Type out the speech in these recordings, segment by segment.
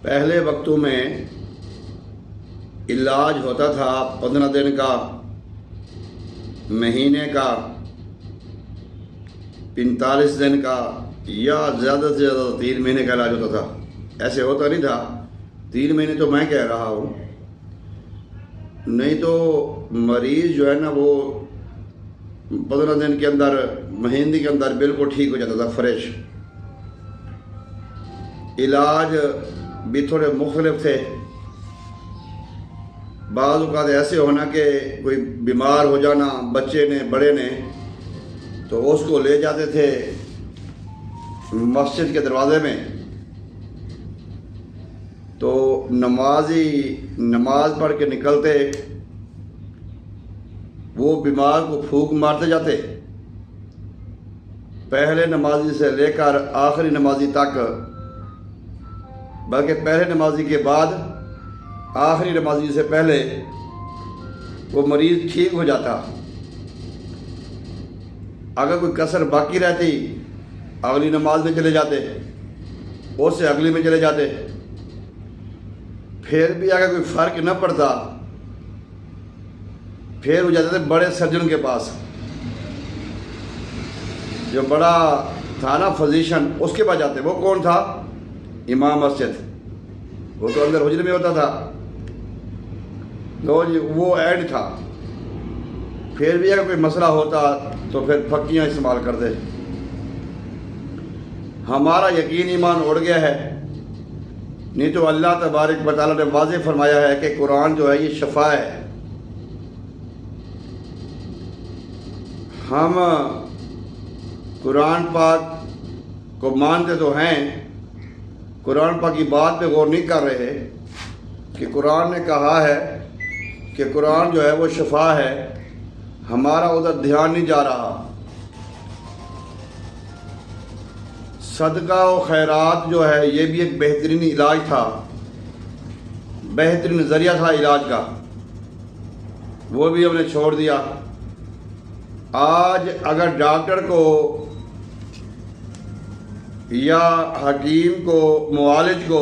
پہلے وقتوں میں علاج ہوتا تھا 15 دن کا، مہینے کا، 45 دن کا، یا زیادہ سے زیادہ 3 مہینے کا علاج ہوتا تھا۔ ایسے ہوتا نہیں تھا 3 مہینے تو میں کہہ رہا ہوں، نہیں تو مریض جو ہے نا وہ 15 دن کے اندر، مہینے کے اندر بالکل ٹھیک ہو جاتا تھا، فریش۔ علاج بھی تھوڑے مختلف تھے، بعض اوقات ایسے ہونا کہ کوئی بیمار ہو جانا بچے نے، بڑے نے، تو اس کو لے جاتے تھے مسجد کے دروازے میں، تو نمازی نماز پڑھ کے نکلتے، وہ بیمار کو پھونک مارتے جاتے، پہلے نمازی سے لے کر آخری نمازی تک، بلکہ پہلے نمازی کے بعد آخری نمازی سے پہلے وہ مریض ٹھیک ہو جاتا۔ اگر کوئی کسر باقی رہتی اگلی نماز میں چلے جاتے، اس سے اگلی میں چلے جاتے، پھر بھی اگر کوئی فرق نہ پڑتا پھر وہ جاتے تھے بڑے سرجن کے پاس، جو بڑا تھا نا فزیشن، اس کے پاس جاتے۔ وہ کون تھا؟ امام مسجد، وہ تو اندر حجرے میں ہوتا تھا، تو وہ ایڈ تھا۔ پھر بھی اگر کوئی مسئلہ ہوتا تو پھر پھکیاں استعمال کرتے۔ ہمارا یقین ایمان اڑ گیا ہے، نہیں تو اللہ تبارک و تعالیٰ نے واضح فرمایا ہے کہ قرآن جو ہے یہ شفا ہے۔ ہم قرآن پاک کو مانتے تو ہیں، قرآن پاک کی بات پہ غور نہیں کر رہے کہ قرآن نے کہا ہے کہ قرآن جو ہے وہ شفا ہے، ہمارا ادھر دھیان نہیں جا رہا۔ صدقہ و خیرات جو ہے یہ بھی ایک بہترین علاج تھا، بہترین ذریعہ تھا علاج کا، وہ بھی ہم نے چھوڑ دیا۔ آج اگر ڈاکٹر کو یا حکیم کو، معالج کو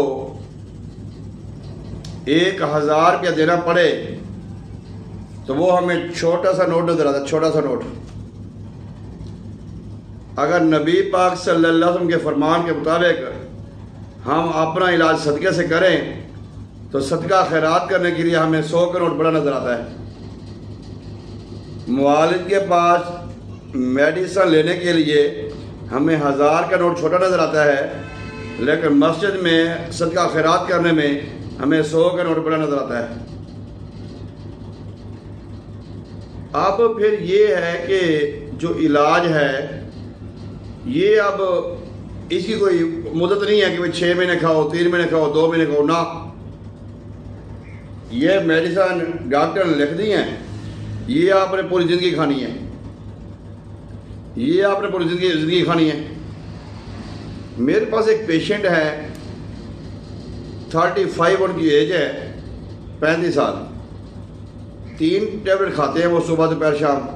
1000 روپیہ دینا پڑے تو وہ ہمیں چھوٹا سا نوٹ نظر آتا ہے، چھوٹا سا نوٹ۔ اگر نبی پاک صلی اللہ علیہ وسلم کے فرمان کے مطابق ہم اپنا علاج صدقے سے کریں تو صدقہ خیرات کرنے کے لیے ہمیں 100 کا نوٹ بڑا نظر آتا ہے۔ معالج کے پاس میڈیسن لینے کے لیے ہمیں 1000 کا نوٹ چھوٹا نظر آتا ہے، لیکن مسجد میں صدقہ خیرات کرنے میں ہمیں 100 کا نوٹ بڑا نظر آتا ہے۔ اب پھر یہ ہے کہ جو علاج ہے یہ اب اس کی کوئی مدت نہیں ہے کہ 6 مہینے کھاؤ، 3 مہینے کھاؤ، 2 مہینے کھاؤ، نہ۔ یہ میڈیسن ڈاکٹر نے لکھ دی ہیں، یہ آپ نے پوری زندگی کھانی ہے، یہ آپ نے پوری زندگی کھانی ہے۔ میرے پاس ایک پیشنٹ ہے، 35 ان کی ایج ہے، 35 سال، 3 ٹیبلٹ کھاتے ہیں وہ، صبح دوپہر شام،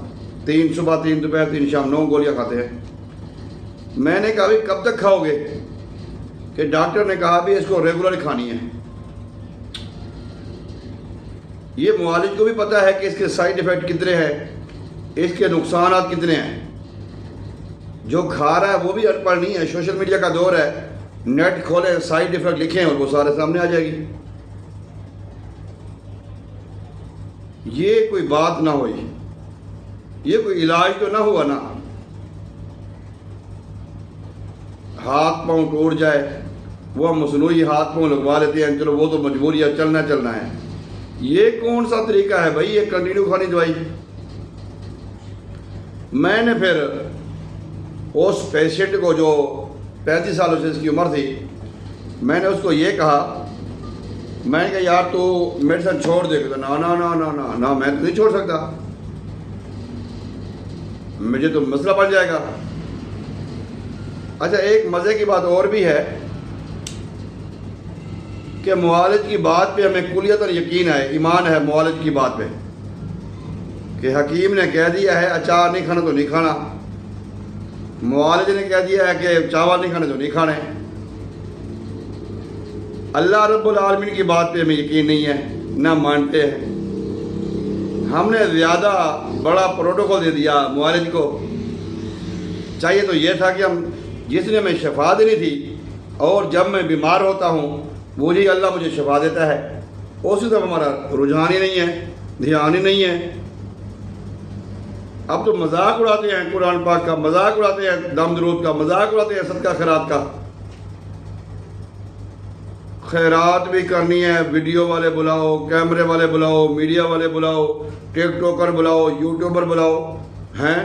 3 صبح 3 دوپہر 3 شام، 9 گولیاں کھاتے ہیں۔ میں نے کہا بھی کب تک کھاؤ گے؟ کہ ڈاکٹر نے کہا بھی اس کو ریگولر کھانی ہے۔ یہ معالج کو بھی پتہ ہے کہ اس کے سائیڈ ایفیکٹ کتنے ہیں، اس کے نقصانات کتنے ہیں۔ جو کھا رہا ہے وہ بھی ان پڑھ نہیں ہے، سوشل میڈیا کا دور ہے، نیٹ کھولیں، سائیڈ ایفیکٹ لکھیں اور وہ سارے سامنے آ جائے گی۔ یہ کوئی بات نہ ہوئی، یہ کوئی علاج تو نہ ہوا نا۔ ہاتھ پاؤں ٹوٹ جائے، وہ ہم مصنوعی ہاتھ پاؤں لگوا لیتے ہیں، چلو وہ تو مجبوری ہے، چلنا ہے۔ یہ کون سا طریقہ ہے بھائی، یہ کنٹینیو کھانی دوائی؟ میں نے پھر اس پیشنٹ کو جو 35 سالوں سے اس کی عمر تھی، میں نے اس کو یہ کہا، میں نے کہا یار تو میڈیسن چھوڑ دے گا؟ نا نا نا نا نا نا، میں تو نہیں چھوڑ سکتا، مجھے تو مسئلہ بن جائے گا۔ اچھا ایک مزے کی بات اور بھی ہے کہ معالج کی بات پہ ہمیں کلیتاً یقین ہے، ایمان ہے معالج کی بات پہ، کہ حکیم نے کہہ دیا ہے اچار نہیں کھانا تو نہیں کھانا، معالج نے کہہ دیا ہے کہ چاول نہیں کھانے تو نہیں کھانے۔ اللہ رب العالمین کی بات پہ ہمیں یقین نہیں ہے، نہ مانتے ہیں۔ ہم نے زیادہ بڑا پروٹوکول دے دیا معالج کو۔ چاہیے تو یہ تھا کہ ہم جس نے ہمیں شفا دینی تھی، اور جب میں بیمار ہوتا ہوں وہی اللہ مجھے شفا دیتا ہے، اسی طرح ہمارا رجحان ہی نہیں ہے، دھیان ہی نہیں ہے۔ اب تو مذاق اڑاتے ہیں قرآن پاک کا، مذاق اڑاتے ہیں دم درود کا، مذاق اڑاتے ہیں صدقہ خیرات کا۔ خیرات بھی کرنی ہے، ویڈیو والے بلاؤ، کیمرے والے بلاؤ، میڈیا والے بلاؤ، ٹک ٹوکر بلاؤ، یوٹیوبر بلاؤ ہیں۔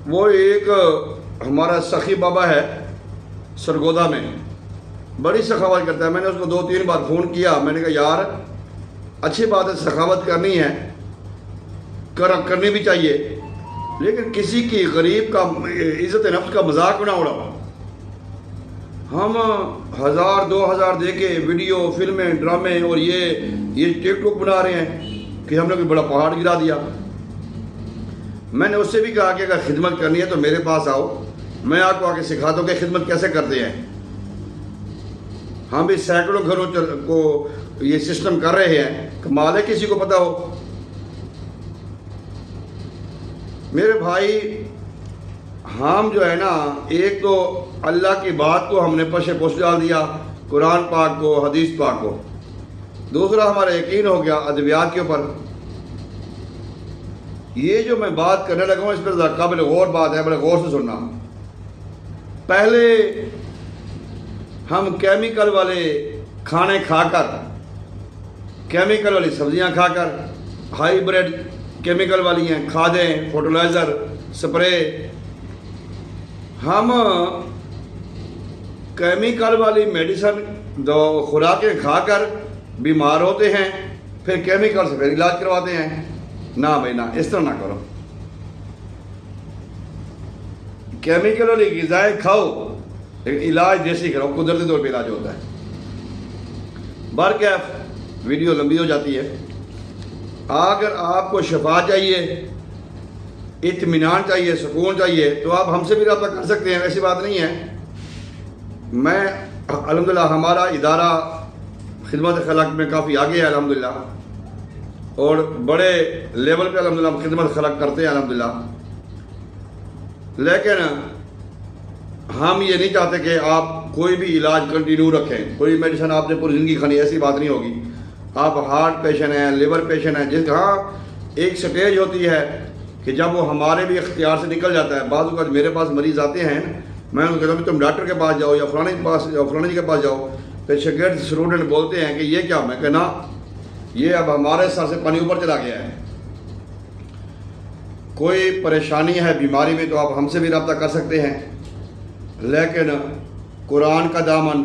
وہ ایک ہمارا سخی بابا ہے سرگودا میں، بڑی سخاوت کرتا ہے۔ میں نے اس کو 2-3 بار فون کیا، میں نے کہا یار اچھی بات ہے، سخاوت کرنی ہے، کرنی بھی چاہیے، لیکن کسی کی غریب کا عزت نفس کا مذاق نہ اڑاؤ۔ ہم 1000-2000 دے کے ویڈیو، فلمیں، ڈرامے اور یہ ٹک ٹوک بنا رہے ہیں کہ ہم نے کوئی بڑا پہاڑ گرا دیا۔ میں نے اس سے بھی کہا کہ اگر خدمت کرنی ہے تو میرے پاس آؤ، میں آپ کو آ کے سکھاتا ہوں کہ خدمت کیسے کرتے ہیں۔ ہم بھی سینکڑوں گھروں کو یہ سسٹم کر رہے ہیں، کمال ہے کسی کو پتہ ہو۔ میرے بھائی، ہم جو ہے نا، ایک تو اللہ کی بات کو ہم نے پشے پوش ڈال دیا، قرآن پاک کو، حدیث پاک کو۔ دوسرا ہمارا یقین ہو گیا ادویات کے اوپر۔ یہ جو میں بات کرنے لگا ہوں اس پر ذرا قابل غور بات ہے، بڑے غور سے سننا۔ پہلے ہم کیمیکل والے کھانے کھا کر، کیمیکل والی سبزیاں کھا کر، ہائی بریڈ کیمیکل والی ہیں، کھادیں، فرٹیلائزر، سپرے، ہم کیمیکل والی میڈیسن خوراکیں کھا کر بیمار ہوتے ہیں، پھر کیمیکل سے پھر علاج کرواتے ہیں۔ نہ بھائی نہ، اس طرح نہ کرو۔ کیمیکل والی غذائیں کھاؤ لیکن علاج دیسی کراؤ، قدرتی طور پہ علاج ہوتا ہے۔ برکیف ویڈیو لمبی ہو جاتی ہے۔ اگر آپ کو شفا چاہیے، اطمینان چاہیے، سکون چاہیے، تو آپ ہم سے بھی رابطہ کر سکتے ہیں، ایسی بات نہیں ہے۔ میں الحمدللہ ہمارا ادارہ خدمت خلق میں کافی آگے ہے الحمدللہ، اور بڑے لیول پہ الحمدللہ خدمت خلق کرتے ہیں الحمدللہ۔ لیکن ہم یہ نہیں چاہتے کہ آپ کوئی بھی علاج کنٹینیو رکھیں، کوئی میڈیسن آپ نے پوری زندگی کھانی، ایسی بات نہیں ہوگی۔ آپ ہارٹ پیشنٹ ہیں، لیور پیشنٹ ہیں، جس ہاں ایک سٹیج ہوتی ہے کہ جب وہ ہمارے بھی اختیار سے نکل جاتا ہے۔ بعض اوقات میرے پاس مریض آتے ہیں، میں ان کو کہتا ہوں تم ڈاکٹر کے پاس جاؤ یا فلانے کے پاس جاؤ، فلانے کے پاس جاؤ، پھر شاگرد اسٹوڈنٹ بولتے ہیں کہ یہ کیا؟ میں کہنا یہ اب ہمارے سر سے پانی اوپر چلا گیا ہے۔ کوئی پریشانی ہے بیماری میں تو آپ ہم سے بھی رابطہ کر سکتے ہیں، لیکن قرآن کا دامن،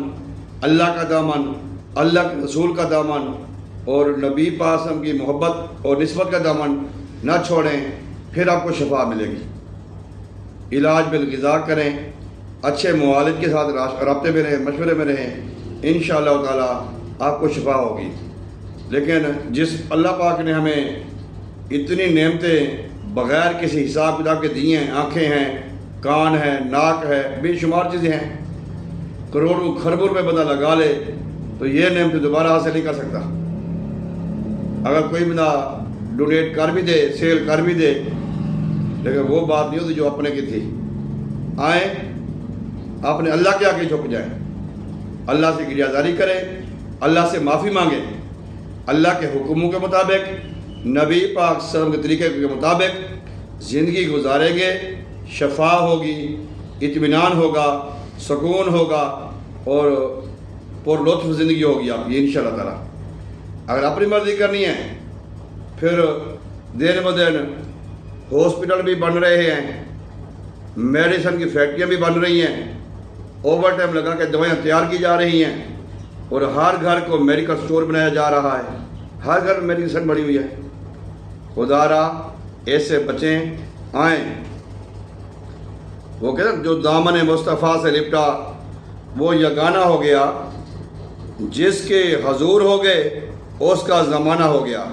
اللہ کا دامن، اللہ کے رسول کا دامن اور نبی پاک صلی اللہ علیہ وسلم کی محبت اور نسبت کا دامن نہ چھوڑیں، پھر آپ کو شفا ملے گی۔ علاج بالغذا کریں، اچھے معالج کے ساتھ رابطے میں رہیں، مشورے میں رہیں، انشاءاللہ تعالی آپ کو شفا ہوگی۔ لیکن جس اللہ پاک نے ہمیں اتنی نعمتیں بغیر کسی حساب کتاب کے دی ہیں، آنکھیں ہیں، کان ہے، ناک ہے، بے شمار چیزیں ہیں، کروڑوں خربوں روپے بندہ لگا لے تو یہ نعمتیں دوبارہ حاصل نہیں کر سکتا۔ اگر کوئی بندہ ڈونیٹ کر بھی دے، سیل کر بھی دے، لیکن وہ بات نہیں ہوتی جو اپنے کی تھی۔ آئیں اپنے اللہ کے آگے جھک جائیں، اللہ سے گریہ زاری کریں، اللہ سے معافی مانگیں، اللہ کے حکموں کے مطابق، نبی پاک صلی اللہ علیہ وسلم کے طریقے کے مطابق زندگی گزاریں گے، شفا ہوگی، اطمینان ہوگا، سکون ہوگا اور پر لطف زندگی ہوگی آپ کی انشاءاللہ تعالی۔ اگر اپنی مرضی کرنی ہے پھر دن بدن ہاسپٹل بھی بن رہے ہیں، میڈیسن کی فیکٹریاں بھی بن رہی ہیں، اوور ٹائم لگا کے دوائیاں تیار کی جا رہی ہیں، اور ہر گھر کو میڈیکل سٹور بنایا جا رہا ہے، ہر گھر میں میڈیسن بڑی ہوئی ہے۔ خدا را ایسے بچیں، آئیں۔ وہ کہتے ہیں جو دامن مصطفیٰ سے لپٹا وہ یگانہ ہو گیا، جس کے حضور ہو گئے اس کا زمانہ ہو گیا۔